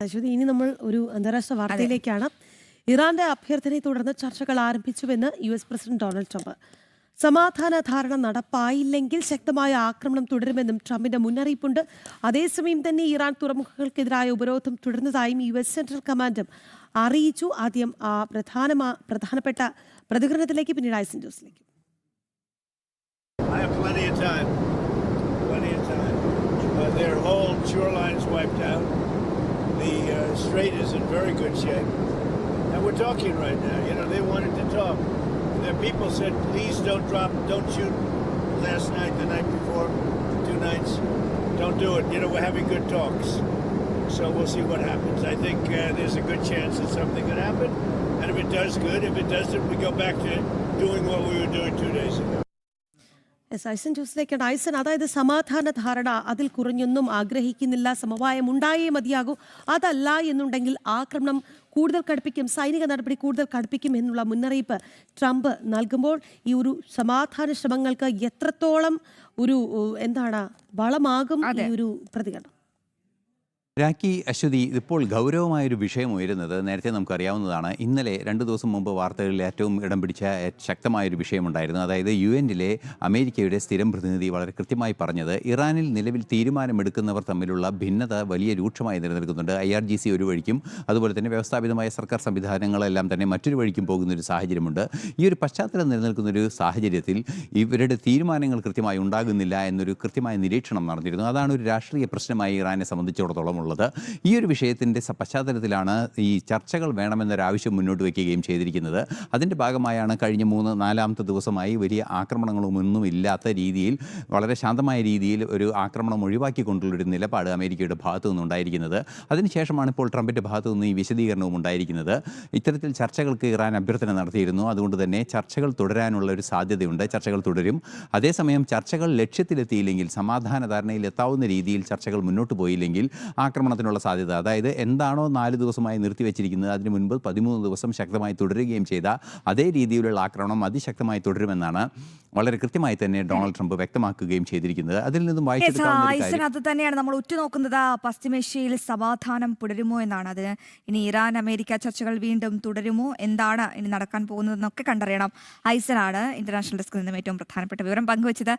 അശ്വതി, ഇനി നമ്മൾ ഒരു അന്താരാഷ്ട്ര വാർത്തയിലേക്കാണ്. ഇറാന്റെ അഭ്യർത്ഥനയെ തുടർന്ന് ചർച്ചകൾ ആരംഭിച്ചുവെന്ന് US പ്രസിഡന്റ് ഡൊണാൾഡ് ട്രംപ്. സമാധാന ധാരണ നടപ്പായില്ലെങ്കിൽ ശക്തമായ ആക്രമണം തുടരുമെന്നും ട്രംപിന്റെ മുന്നറിയിപ്പുണ്ട്. അതേസമയം തന്നെ ഇറാൻ തുറമുഖങ്ങൾക്കെതിരായ ഉപരോധം തുടരുന്നതായും US സെൻട്രൽ കമാൻഡും അറിയിച്ചു. ആദ്യം പ്രധാനപ്പെട്ട പ്രതികരണത്തിലേക്ക്, പിന്നീട് ഐസൻ ജോസിലേക്ക്. I have plenty of time. Plenty of time. Their whole shoreline's wiped out. The strait is in very good shape. And we're talking right now. You know, they wanted to talk. Their people said, please don't shoot last night, the night before, 2 nights. Don't do it. You know, we're having good talks. So we'll see what happens. I think there's a good chance that something could happen. And if it does, good. If it doesn't, we go back to doing what we were doing 2 days ago. ഐസൻ ജോസിലേക്കാണ്. ഐസൻ, അതായത് സമാധാന ധാരണ അതിൽ കുറഞ്ഞൊന്നും ആഗ്രഹിക്കുന്നില്ല, സമവായം ഉണ്ടായേ മതിയാകൂ. അതല്ല എന്നുണ്ടെങ്കിൽ ആക്രമണം കൂടുതൽ കടുപ്പിക്കും, സൈനിക നടപടി കൂടുതൽ കടുപ്പിക്കും എന്നുള്ള മുന്നറിയിപ്പ് ട്രംപ് നൽകുമ്പോൾ ഈ ഒരു സമാധാന ശ്രമങ്ങൾക്ക് എത്രത്തോളം ഒരു വളമാകും ഈ ഒരു പ്രതികരണം? രാഖി, അശ്വതി, ഇതിപ്പോൾ ഗൗരവമായൊരു വിഷയം ഉയരുന്നത് നേരത്തെ നമുക്കറിയാവുന്നതാണ്. ഇന്നലെ 2 ദിവസം മുമ്പ് വാർത്തകളിൽ ഏറ്റവും ഇടം പിടിച്ച ശക്തമായൊരു വിഷയമുണ്ടായിരുന്നു. അതായത് UN-ലെ അമേരിക്കയുടെ സ്ഥിരം പ്രതിനിധി വളരെ കൃത്യമായി പറഞ്ഞത്, ഇറാനിൽ നിലവിൽ തീരുമാനമെടുക്കുന്നവർ തമ്മിലുള്ള ഭിന്നത വലിയ രൂക്ഷമായി നിലനിൽക്കുന്നുണ്ട്. IRGC ഒരു വഴിക്കും അതുപോലെ തന്നെ വ്യവസ്ഥാപിതമായ സർക്കാർ സംവിധാനങ്ങളെല്ലാം തന്നെ മറ്റൊരു വഴിക്കും പോകുന്നൊരു സാഹചര്യമുണ്ട്. ഈ ഒരു പശ്ചാത്തലം നിലനിൽക്കുന്നൊരു സാഹചര്യത്തിൽ ഇവരുടെ തീരുമാനങ്ങൾ കൃത്യമായി ഉണ്ടാകുന്നില്ല എന്നൊരു കൃത്യമായ നിരീക്ഷണം നടന്നിരുന്നു. അതാണ് ഒരു രാഷ്ട്രീയ പ്രശ്നമായി ഇറാനെ സംബന്ധിച്ചിടത്തോളം. ഈ ഒരു വിഷയത്തിൻ്റെ പശ്ചാത്തലത്തിലാണ് ഈ ചർച്ചകൾ വേണമെന്നൊരാവശ്യം മുന്നോട്ട് വയ്ക്കുകയും ചെയ്തിരിക്കുന്നത്. അതിൻ്റെ ഭാഗമായാണ് കഴിഞ്ഞ 3-4 ദിവസമായി വലിയ ആക്രമണങ്ങളൊന്നും ഇല്ലാത്ത രീതിയിൽ വളരെ ശാന്തമായ രീതിയിൽ ഒരു ആക്രമണം ഒഴിവാക്കിക്കൊണ്ടുള്ളൊരു നിലപാട് അമേരിക്കയുടെ ഭാഗത്തു നിന്നുണ്ടായിരിക്കുന്നത്. അതിനുശേഷമാണ് ഇപ്പോൾ ട്രംപിൻ്റെ ഭാഗത്തു നിന്ന് ഈ വിശദീകരണവും ഉണ്ടായിരിക്കുന്നത്. ഇത്തരത്തിൽ ചർച്ചകൾക്ക് ഇറാൻ അഭ്യർത്ഥന നടത്തിയിരുന്നു. അതുകൊണ്ട് തന്നെ ചർച്ചകൾ തുടരാനുള്ള ഒരു സാധ്യതയുണ്ട്. ചർച്ചകൾ തുടരും. അതേസമയം ചർച്ചകൾ ലക്ഷ്യത്തിലെത്തിയില്ലെങ്കിൽ, സമാധാന ധാരണയിൽ എത്താവുന്ന രീതിയിൽ ചർച്ചകൾ മുന്നോട്ട് പോയില്ലെങ്കിൽ ആക്രമണത്തിനുള്ള സാധ്യത, അതായത് എന്താണോ 4 ദിവസമായി നിർത്തിവെച്ചിരിക്കുന്നത് അതിന് മുൻപ് 13 ദിവസം ശക്തമായി തുടരുകയും ചെയ്ത അതേ രീതിയിലുള്ള ആക്രമണം അതിശക്തമായി തുടരുമെന്നാണ് വളരെ കൃത്യമായി തന്നെ ഡൊണാൾഡ് ട്രംപ് വ്യക്തമാക്കുകയും ചെയ്തിരിക്കുന്നത്. അതിൽ നിന്നും അത് തന്നെയാണ് നമ്മൾ ഉറ്റുനോക്കുന്നത്. പശ്ചിമേഷ്യയിൽ സമാധാനം തുടരുമോ എന്നാണ്. അതിന് ഇനി ഇറാൻ അമേരിക്ക ചർച്ചകൾ വീണ്ടും തുടരുമോ, എന്താണ് ഇനി നടക്കാൻ പോകുന്നതെന്നൊക്കെ കണ്ടറിയണം. ഐസനാണ് ഇന്റർനാഷണൽ ഡെസ്കിൽ നിന്നും ഏറ്റവും പ്രധാനപ്പെട്ട വിവരം പങ്കുവച്ചത്.